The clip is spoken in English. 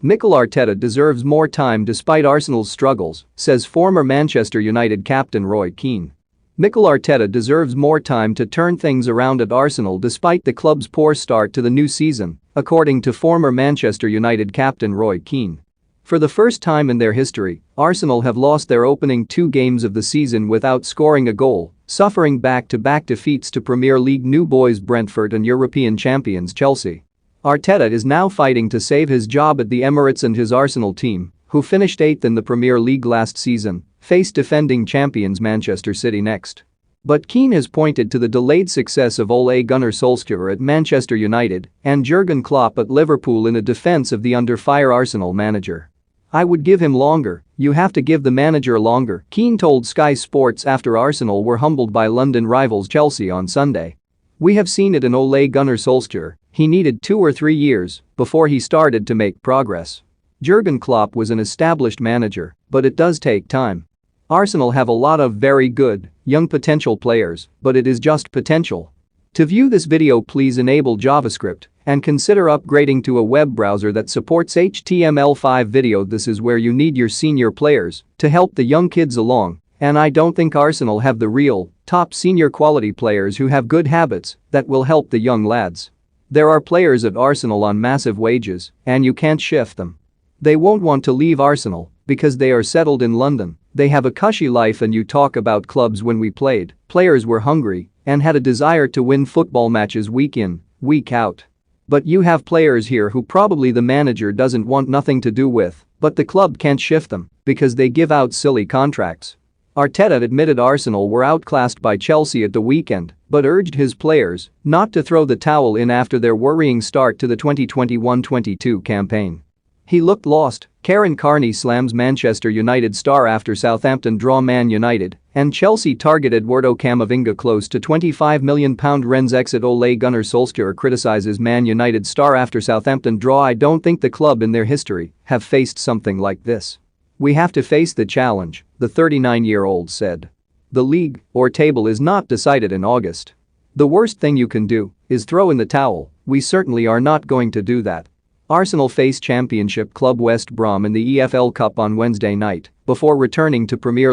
Mikel Arteta deserves more time despite Arsenal's struggles, says former Manchester United captain Roy Keane. Mikel Arteta deserves more time to turn things around at Arsenal despite the club's poor start to the new season, according to former Manchester United captain Roy Keane. For the first time in their history, Arsenal have lost their opening 2 games of the season without scoring a goal, suffering back-to-back defeats to Premier League new boys Brentford and European champions Chelsea. Arteta is now fighting to save his job at the Emirates, and his Arsenal team, who finished 8th in the Premier League last season, face defending champions Manchester City next. But Keane has pointed to the delayed success of Ole Gunnar Solskjaer at Manchester United and Jurgen Klopp at Liverpool in a defense of the under-fire Arsenal manager. "I would give him longer, you have to give the manager longer," Keane told Sky Sports after Arsenal were humbled by London rivals Chelsea on Sunday. "We have seen it in Ole Gunnar Solskjaer, he needed 2 or 3 years before he started to make progress. Jurgen Klopp was an established manager, but it does take time. Arsenal have a lot of very good, young potential players, but it is just potential." To view this video, please enable JavaScript and consider upgrading to a web browser that supports HTML5 video. This is where you need your senior players to help the young kids along, and I don't think Arsenal have the real, top senior quality players who have good habits that will help the young lads. There are players at Arsenal on massive wages, and you can't shift them. They won't want to leave Arsenal because they are settled in London, they have a cushy life, and you talk about clubs. When we played, players were hungry and had a desire to win football matches week in, week out. But you have players here who probably the manager doesn't want nothing to do with, but the club can't shift them because they give out silly contracts. Arteta admitted Arsenal were outclassed by Chelsea at the weekend, but urged his players not to throw the towel in after their worrying start to the 2021-22 campaign. He looked lost. Karen Carney slams Manchester United star after Southampton draw Man United, and Chelsea target Eduardo Camavinga close to £25 million. Rennes exit. Ole Gunnar Solskjaer criticizes Man United star after Southampton draw. "I don't think the club in their history have faced something like this. We have to face the challenge," the 39-year-old said. "The league or table is not decided in August. The worst thing you can do is throw in the towel. We certainly are not going to do that." Arsenal face Championship club West Brom in the EFL Cup on Wednesday night before returning to Premier